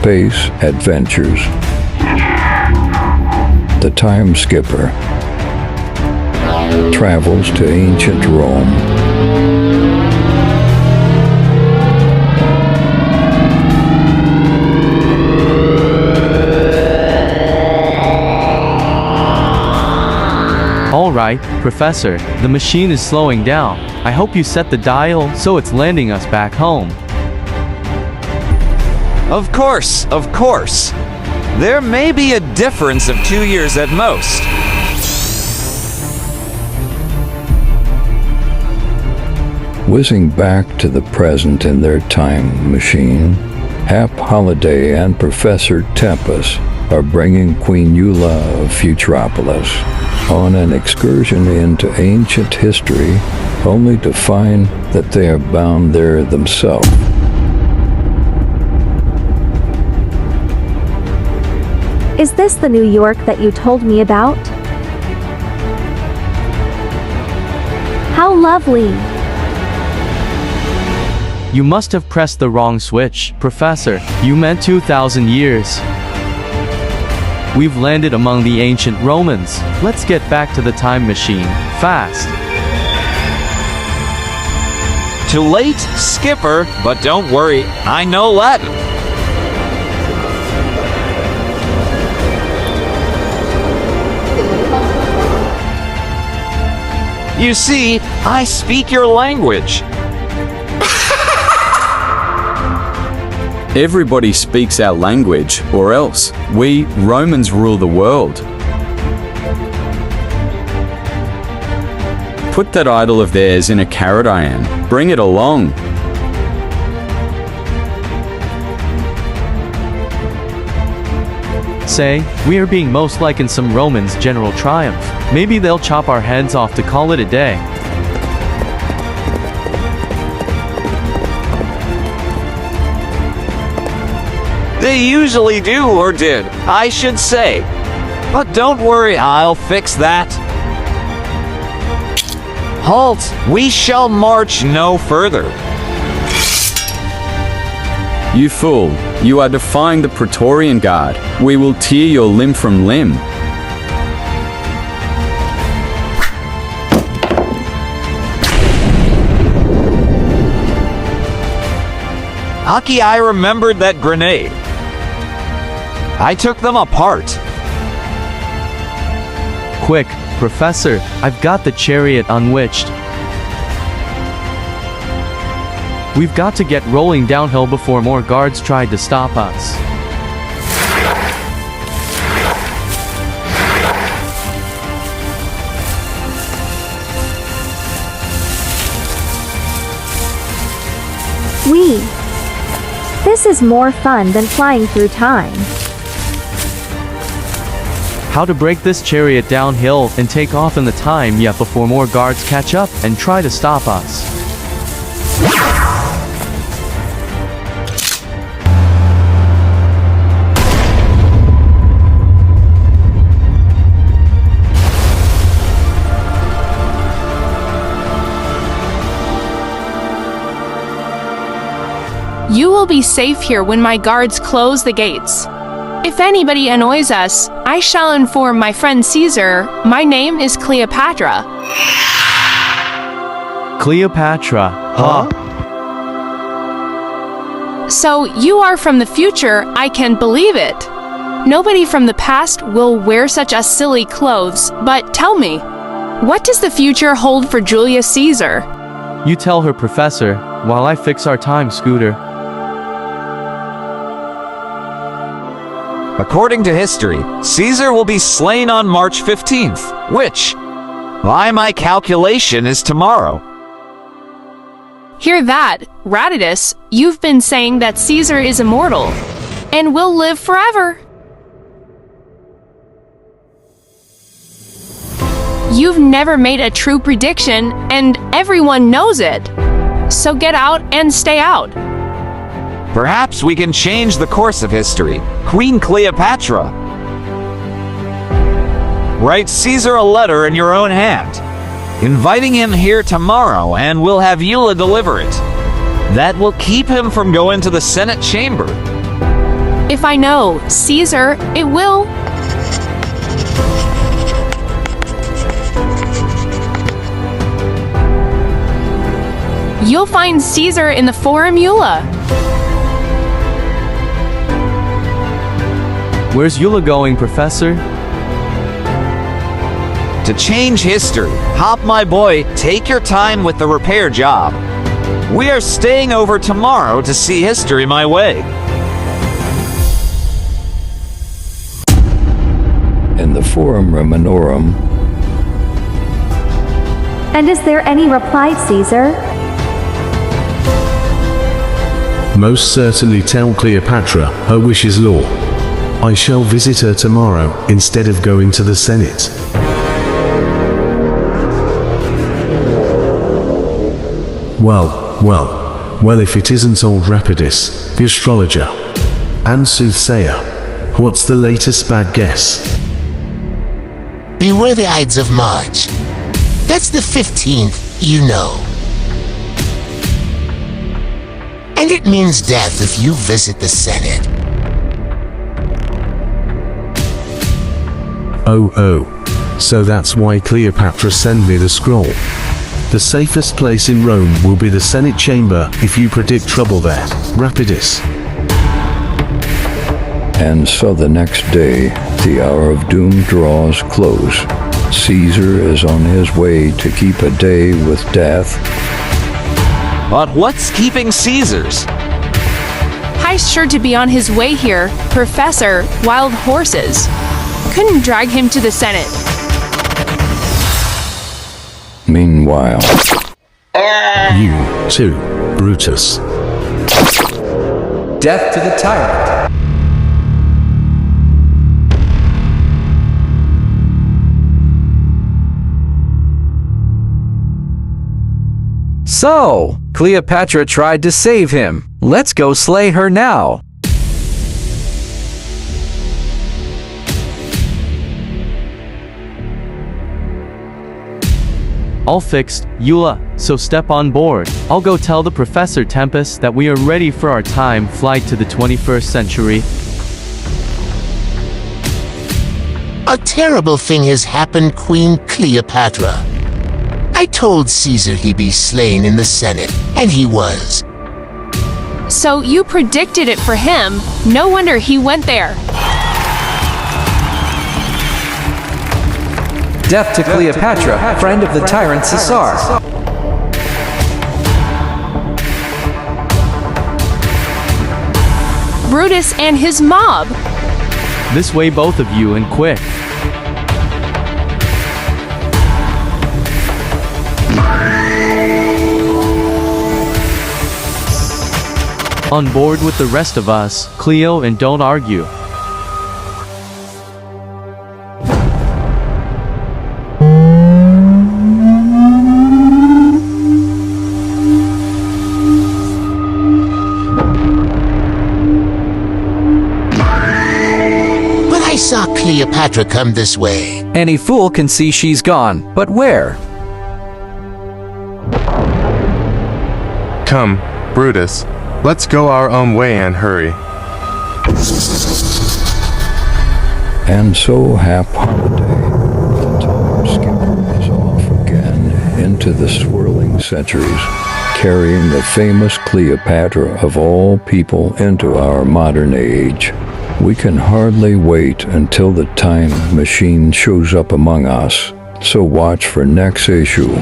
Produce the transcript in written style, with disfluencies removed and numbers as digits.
Space Adventures. The Time Skipper travels to ancient Rome. All right, Professor, the machine is slowing down. I hope you set the dial so it's landing us back home. Of course, of course. There may be a difference of 2 years at most. Whizzing back to the present in their time machine, Hap Holiday and Professor Tempest are bringing Queen Eula of Futuropolis on an excursion into ancient history, only to find that they are bound there themselves. Is this the New York that you told me about? How lovely! You must have pressed the wrong switch, Professor. You meant 2,000 years. We've landed among the ancient Romans. Let's get back to the time machine, fast. Too late, Skipper, but don't worry, I know Latin. You see, I speak your language. Everybody speaks our language, or else we Romans rule the world. Put that idol of theirs in a caradian. Bring it along. Say, we are being most like in some Romans' general triumph. Maybe they'll chop our heads off to call it a day. They usually do, or did, I should say. But don't worry, I'll fix that. Halt! We shall march no further. You fool, you are defying the Praetorian Guard. We will tear your limb from limb. Aki, I remembered that grenade. I took them apart. Quick, Professor, I've got the chariot unwitched. We've got to get rolling downhill before more guards tried to stop us. This is more fun than flying through time. How to break this chariot downhill and take off in the time yet before more guards catch up and try to stop us. You will be safe here when my guards close the gates. If anybody annoys us, I shall inform my friend Caesar. My name is Cleopatra. Cleopatra, huh? So you are from the future, I can believe it. Nobody from the past will wear such a silly clothes, but tell me, what does the future hold for Julius Caesar? You tell her, Professor, while I fix our time scooter. According to history, Caesar will be slain on March 15th, which, by my calculation, is tomorrow. Hear that, Raditus, you've been saying that Caesar is immortal, and will live forever. You've never made a true prediction, and everyone knows it. So get out and stay out. Perhaps we can change the course of history. Queen Cleopatra. Write Caesar a letter in your own hand, inviting him here tomorrow, and we'll have Eula deliver it. That will keep him from going to the Senate chamber. If I know Caesar, it will. You'll find Caesar in the Forum Eula. Where's Eula going, Professor? To change history. Hop, my boy, take your time with the repair job. We are staying over tomorrow to see history my way. In the Forum Romanorum. And is there any reply, Caesar? Most certainly tell Cleopatra her wish is law. I shall visit her tomorrow instead of going to the Senate. Well, if it isn't old Rapidus, the astrologer and soothsayer, what's the latest bad guess? Beware the Ides of March. That's the 15th, you know. And it means death if you visit the Senate. Oh, so that's why Cleopatra sent me the scroll. The safest place in Rome will be the Senate chamber if you predict trouble there, Rapidus. And so the next day, the hour of doom draws close. Caesar is on his way to keep a day with death. But what's keeping Caesar's? He's sure to be on his way here, Professor. Wild horses. Couldn't drag him to the Senate. Meanwhile, You, too, Brutus. Death to the tyrant. So, Cleopatra tried to save him. Let's go slay her now. All fixed, Eula, so step on board. I'll go tell the Professor Tempest that we are ready for our time flight to the 21st century. A terrible thing has happened, Queen Cleopatra. I told Caesar he'd be slain in the Senate, and he was. So you predicted it for him. No wonder he went there. Death to Cleopatra, friend of the tyrant Caesar. Brutus and his mob. This way, both of you, and quick. On board with the rest of us, Cleo, and don't argue. But I saw Cleopatra come this way. Any fool can see she's gone, but where? Come, Brutus. Let's go our own way and hurry. and so Hap Holiday, the time skipper, is off again into the swirling centuries, carrying the famous Cleopatra of all people into our modern age. We can hardly wait until the time machine shows up among us, so watch for next issue.